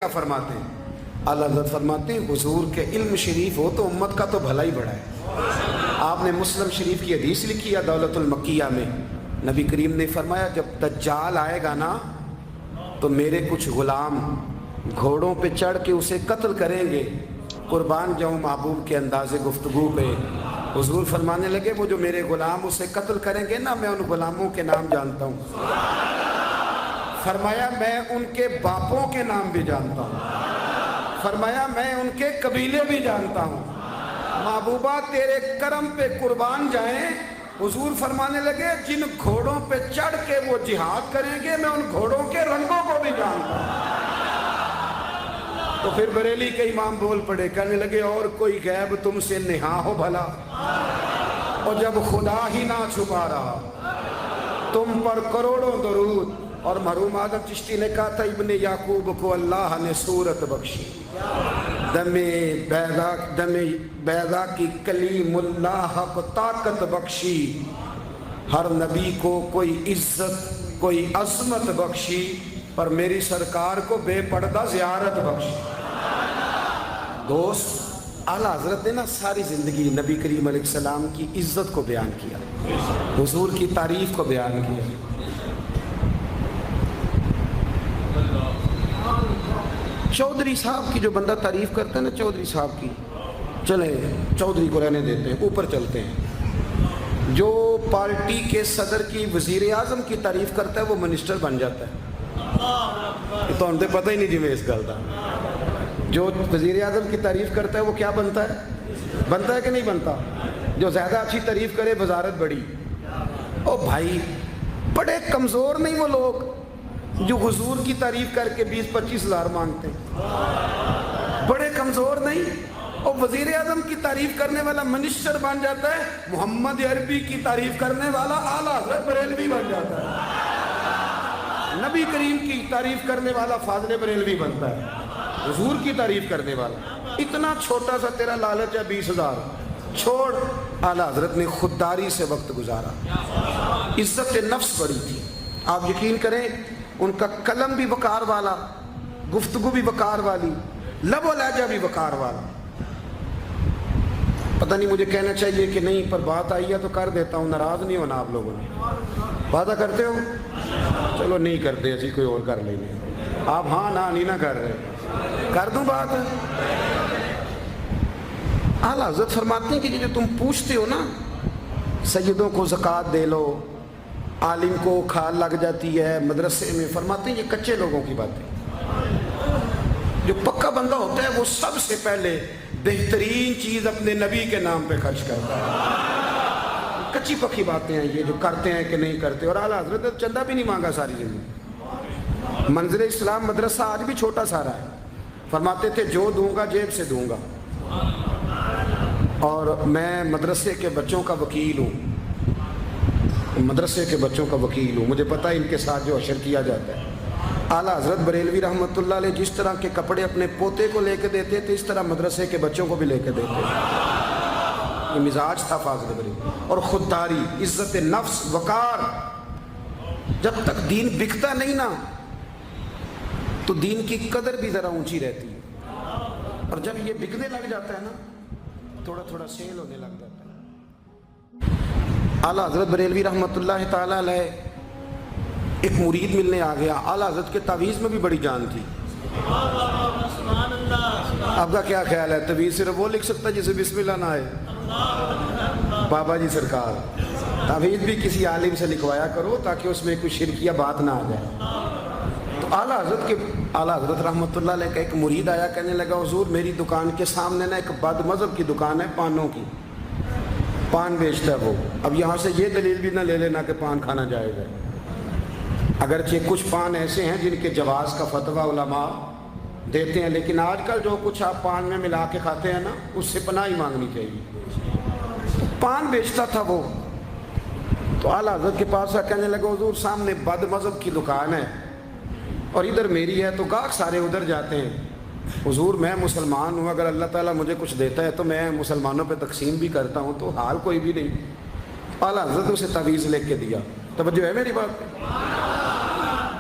کیا فرماتے ہیں؟ اعلیٰ حضرت فرماتے ہیں حضور کے علم شریف ہو تو امت کا تو بھلا ہی بڑا ہے۔ آپ نے مسلم شریف کی حدیث لکھی ہے دولت المکیہ میں، نبی کریم نے فرمایا جب دجال آئے گا نا تو میرے کچھ غلام گھوڑوں پہ چڑھ کے اسے قتل کریں گے، قربان جاؤں محبوب کے انداز گفتگو پہ۔ حضور فرمانے لگے وہ جو میرے غلام اسے قتل کریں گے نا، میں ان غلاموں کے نام جانتا ہوں۔ فرمایا میں ان کے باپوں کے نام بھی جانتا ہوں، فرمایا میں ان کے قبیلے بھی جانتا ہوں۔ محبوبہ تیرے کرم پہ قربان جائیں۔ حضور فرمانے لگے جن گھوڑوں پہ چڑھ کے وہ جہاد کریں گے میں ان گھوڑوں کے رنگوں کو بھی جانتا ہوں۔ تو پھر بریلی کے امام بول پڑے، کہنے لگے اور کوئی غیب تم سے نہا ہو بھلا، اور جب خدا ہی نہ چھپا رہا تم پر کروڑوں درود۔ اور مرحوم اعظم چشتی نے کہا تھا ابن یعقوب کو اللہ نے صورت بخشی، دم بیضا کی کلیم اللہ کو طاقت بخشی، ہر نبی کو کوئی عزت کوئی عظمت بخشی، پر میری سرکار کو بے پردہ زیارت بخشی۔ دوست اعلیٰ حضرت نے نا ساری زندگی نبی کریم علیہ السلام کی عزت کو بیان کیا، حضور کی تعریف کو بیان کیا۔ چودھری صاحب کی جو بندہ تعریف کرتا ہے نا، چودھری صاحب کی، چلیں چودھری کو رہنے دیتے ہیں، اوپر چلتے ہیں۔ جو پارٹی کے صدر کی وزیر اعظم کی تعریف کرتا ہے وہ منسٹر بن جاتا ہے۔ تو ہم تو پتہ ہی نہیں جی میں اس گل کا۔ جو وزیر اعظم کی تعریف کرتا ہے وہ کیا بنتا ہے کہ نہیں بنتا؟ جو زیادہ اچھی تعریف کرے وزارت بڑی۔ او بھائی بڑے کمزور نہیں وہ لوگ جو حضور کی تعریف کر کے 20-25 ہزار مانگتے ہیں، بڑے کمزور نہیں۔ اور وزیر اعظم کی تعریف کرنے والا منسٹر بن جاتا ہے، محمد عربی کی تعریف کرنے والا اعلیٰ حضرت بریلوی بن جاتا ہے، نبی کریم کی تعریف کرنے والا فاضل بریلوی بنتا ہے، حضور کی تعریف کرنے والا۔ اتنا چھوٹا سا تیرا لالچ ہے 20,000 چھوڑ۔ اعلیٰ حضرت نے خودداری سے وقت گزارا، عزت نفس بڑی تھی۔ آپ یقین کریں ان کا قلم بھی وقار والا، گفتگو بھی وقار والی، لب و لہجہ بھی وقار والا۔ پتہ نہیں مجھے کہنا چاہیے کہ نہیں، پر بات آئی ہے تو کر دیتا ہوں، ناراض نہیں ہونا آپ لوگوں نے۔ وعدہ کرتے ہو؟ چلو نہیں کرتے، ایسی کوئی اور کر لیں گے۔ آپ ہاں نہیں نہ کر رہے، کر دوں بات۔ اعلیٰ حضرت فرماتے ہیں کہ جو تم پوچھتے ہو نا، سیدوں کو زکوٰۃ دے لو، عالم کو کھال لگ جاتی ہے مدرسے میں، فرماتے ہیں یہ کچے لوگوں کی بات ہے۔ جو پکا بندہ ہوتا ہے وہ سب سے پہلے بہترین چیز اپنے نبی کے نام پہ خرچ کرتا ہے۔ کچی پکی باتیں ہیں یہ جو کرتے ہیں کہ نہیں کرتے۔ اور اعلیٰ حضرت چندہ بھی نہیں مانگا ساری زندگی۔ منظر اسلام مدرسہ آج بھی چھوٹا سارا ہے، فرماتے تھے جو دوں گا جیب سے دوں گا، اور میں مدرسے کے بچوں کا وکیل ہوں، مدرسے کے بچوں کا وکیل ہوں، مجھے پتہ ہے ان کے ساتھ جو اشر کیا جاتا ہے۔ اعلیٰ حضرت بریلوی رحمۃ اللہ علیہ جس طرح کے کپڑے اپنے پوتے کو لے کے دیتے تھے، اس طرح مدرسے کے بچوں کو بھی لے کے دیتے تھے۔ یہ مزاج تھا فاضل بریلوی۔ اور خودداری، عزت نفس، وقار۔ جب تک دین بکتا نہیں نا تو دین کی قدر بھی ذرا اونچی رہتی ہے، اور جب یہ بکنے لگ جاتا ہے نا تھوڑا تھوڑا سیل ہونے لگ جاتا ہے۔ اعلیٰ حضرت بریلوی رحمۃ اللہ تعالیٰ علیہ ایک مرید ملنے آ گیا۔ اعلیٰ حضرت کے تعویذ میں بھی بڑی جان تھی۔ آپ کا کیا خیال ہے، تعویذ صرف وہ لکھ سکتا جسے بسم اللہ نہ آئے؟ بابا جی سرکار، تعویذ بھی کسی عالم سے لکھوایا کرو تاکہ اس میں کوئی شرکیہ بات نہ آ جائے۔ تو اعلیٰ حضرت رحمۃ اللہ علیہ کا ایک مرید آیا، کہنے لگا حضور میری دکان کے سامنے نا ایک بد مذہب کی دکان ہے، پانوں کی، پان بیچتا ہے وہ۔ اب یہاں سے یہ دلیل بھی نہ لے لینا کہ پان کھانا جائز ہے، اگرچہ کچھ پان ایسے ہیں جن کے جواز کا فتویٰ علماء دیتے ہیں، لیکن آج کل جو کچھ آپ پان میں ملا کے کھاتے ہیں نا اس سے پناہ ہی مانگنی چاہیے۔ پان بیچتا تھا وہ، تو اعلیٰ حضرت کے پاس کہنے لگا حضور سامنے بد مذہب کی دکان ہے اور ادھر میری ہے، تو گاہک سارے ادھر جاتے ہیں۔ حضور میں مسلمان ہوں، اگر اللہ تعالیٰ مجھے کچھ دیتا ہے تو میں مسلمانوں پہ تقسیم بھی کرتا ہوں، تو حال کوئی بھی نہیں۔ اعلیٰ حضرت اسے تعویذ لے کے دیا۔ توجہ ہے میری بات؟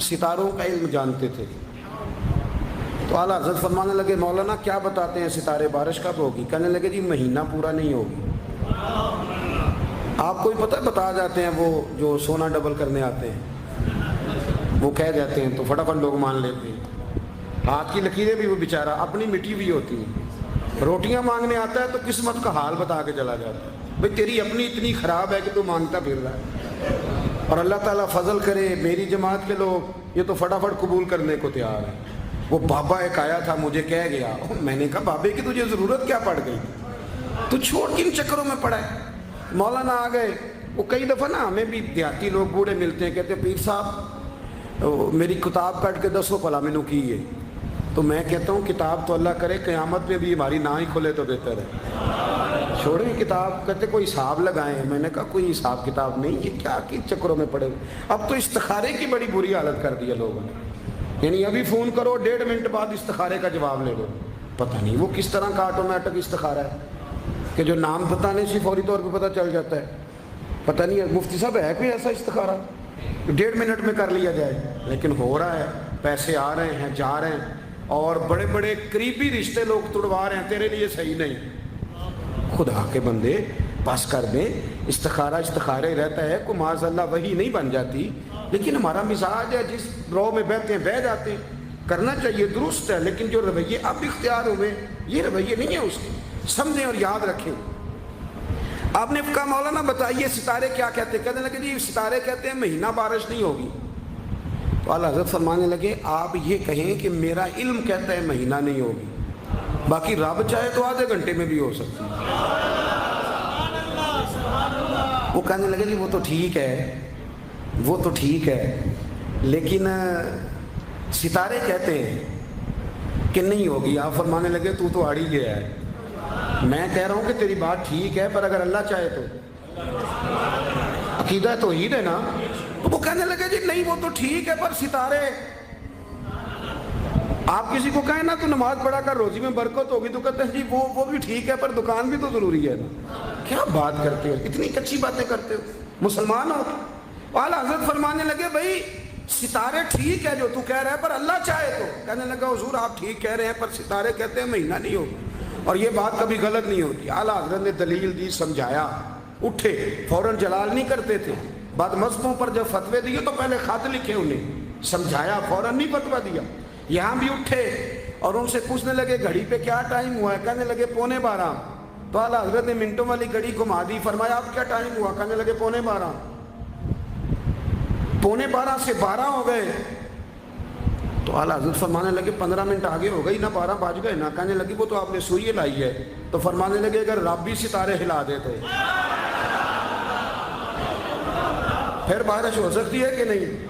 ستاروں کا علم جانتے تھے. تو اعلیٰ حضرت فرمانے لگے مولانا کیا بتاتے ہیں ستارے بارش کب ہوگی؟ کہنے لگے جی مہینہ پورا نہیں ہوگی. آپ کو ہی پتہ ہے بتا جاتے ہیں وہ جو سونا ڈبل کرنے آتے ہیں وہ کہہ جاتے ہیں تو فٹافٹ لوگ مان لیتے ہیں. ہاتھ کی لکیریں بھی وہ بیچارہ اپنی مٹی بھی ہوتی ہیں. روٹیاں مانگنے آتا ہے تو قسمت کا حال بتا کے چلا جاتا ہے بھئی تیری اپنی اتنی خراب ہے کہ تو مانگتا پھر رہا ہے. اور اللہ تعالیٰ فضل کرے میری جماعت کے لوگ یہ تو فٹافٹ قبول کرنے کو تیار ہیں. وہ بابا ایک آیا تھا مجھے کہہ گیا, میں نے کہا بابے کی تجھے ضرورت کیا پڑ گئی, تو چھوڑ کن چکروں میں پڑا ہے. مولانا آ گئے. وہ کئی دفعہ نا ہمیں بھی دیہاتی لوگ بوڑھے ملتے ہیں, کہتے ہیں پیر صاحب میری کتاب کٹ کے 10 بھلا مینوں کی ہے. تو میں کہتا ہوں کتاب تو اللہ کرے قیامت میں بھی ہماری نہ ہی کھلے تو بہتر ہے, چھوڑیں کتاب. کہتے کوئی حساب لگائیں. میں نے کہا کوئی حساب کتاب نہیں, یہ کیا کن چکروں میں پڑے. اب تو استخارے کی بڑی بری حالت کر دی ہے لوگوں نے, یعنی ابھی فون کرو 1.5 منٹ بعد استخارے کا جواب لے لو. پتہ نہیں وہ کس طرح کا آٹومیٹک استخارہ ہے کہ جو نام بتانے سے فوری طور پہ پتہ چل جاتا ہے. پتہ نہیں ہے مفتی صاحب ہے کوئی ایسا استخارہ 1.5 منٹ میں کر لیا جائے, لیکن ہو رہا ہے. پیسے آ رہے ہیں جا رہے ہیں, اور بڑے بڑے قریبی رشتے لوگ توڑوا رہے ہیں تیرے لیے صحیح نہیں. خدا کے بندے پاس کر دیں. استخارے رہتا ہے کوئی معاذ اللہ وہی نہیں بن جاتی, لیکن ہمارا مزاج ہے جس رو میں بیٹھتے ہیں بہ جاتے ہیں. کرنا چاہیے درست ہے, لیکن جو رویے اب اختیار ہوئے یہ رویے نہیں ہیں اس کے. سمجھیں اور یاد رکھیں. آپ نے کہا مولانا بتائیے ستارے کیا کہتے ہیں؟ کہنے لگے جی ستارے کہتے ہیں مہینہ بارش نہیں ہوگی. تو اعلیٰ حضرت فرمانے لگے آپ یہ کہیں کہ میرا علم کہتا ہے مہینہ نہیں ہوگی, باقی رب چاہے تو آدھے گھنٹے میں بھی ہو سکتی ہے. وہ کہنے لگے جی وہ تو ٹھیک ہے لیکن ستارے کہتے ہیں کہ نہیں ہوگی. آپ فرمانے لگے تو اڑ ہی گیا ہے. میں کہہ رہا ہوں کہ تیری بات ٹھیک ہے, پر اگر اللہ چاہے تو عقیدہ توحید ہے نا. تو وہ کہنے لگے جی نہیں وہ تو ٹھیک ہے پر ستارے, آپ کسی کو کہیں نا تو نماز پڑھا کر روزی میں برکت ہوگی تو کہتے ہیں جی وہ بھی ٹھیک ہے پر دکان بھی تو ضروری ہے نا. کیا بات کرتے ہو, اتنی کچی باتیں کرتے ہو, مسلمان ہو. اعلیٰ حضرت فرمانے لگے بھائی ستارے ٹھیک ہے جو تو کہہ رہا ہے پر اللہ چاہے تو. کہنے لگا حضور آپ ٹھیک کہہ رہے ہیں پر ستارے کہتے ہیں مہینہ نہیں ہوگا, اور یہ بات کبھی غلط نہیں ہوتی. اعلیٰ حضرت نے دلیل دی, سمجھایا, اٹھے, فوراً جلال نہیں کرتے تھے. بعد مذہبوں پر جب فتوے دیے تو پہلے خط لکھے, انہیں سمجھایا, فوراً نہیں فتویٰ دیا. یہاں بھی اٹھے اور ان سے پوچھنے لگے گھڑی پہ کیا ٹائم ہوا ہے؟ کہنے لگے 11:15. تو اعلیٰ حضرت نے منٹوں والی گھڑی گھما دی. فرمایا اب کیا ٹائم ہوا؟ کہنے لگے 11:15. 11:15 سے 12 ہو گئے. تو اعلیٰ حضرت فرمانے لگے 15 منٹ آگے ہو گئی نا, 12 بج گئے نا. کہنے لگی وہ تو آپ نے سوئی لائی ہے. تو فرمانے لگے اگر رب بھی ستارے ہلا دیتے پھر بارش ہو سکتی ہے کہ نہیں؟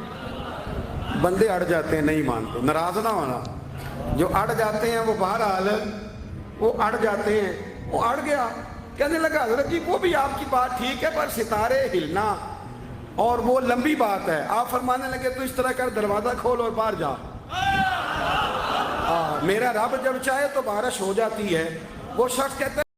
بندے اڑ جاتے ہیں, نہیں مانتے. ناراض نہ ہونا, جو اڑ جاتے ہیں وہ بہرحال وہ اڑ جاتے ہیں. وہ اڑ گیا. کہنے لگا حضرت جی وہ بھی آپ کی بات ٹھیک ہے پر ستارے ہلنا اور وہ لمبی بات ہے. آپ فرمانے لگے تو اس طرح کر دروازہ کھول اور باہر جا. میرا رب جب چاہے تو بارش ہو جاتی ہے. وہ شخص کہتا ہے